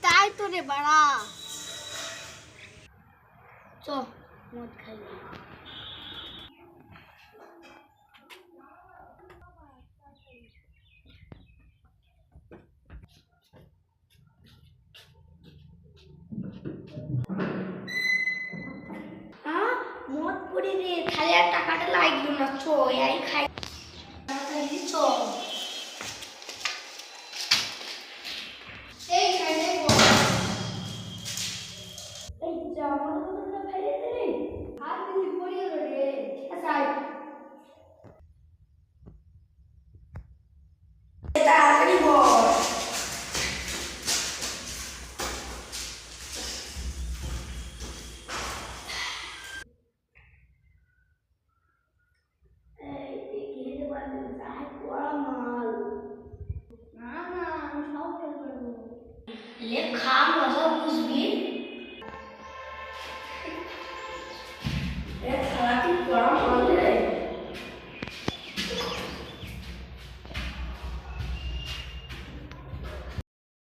তাই তো রে বাড়া, চ মদ খাই। মদ পড়ি রে, খালি আর টাকাটা লাগলো না, চ এই খাই চ। এই খাই রে এই জামার মতটা ফেলে দে রে, হাত দিলি পড়ি গেল রে। আচ্ছা তাড়াতাড়ি বল। খা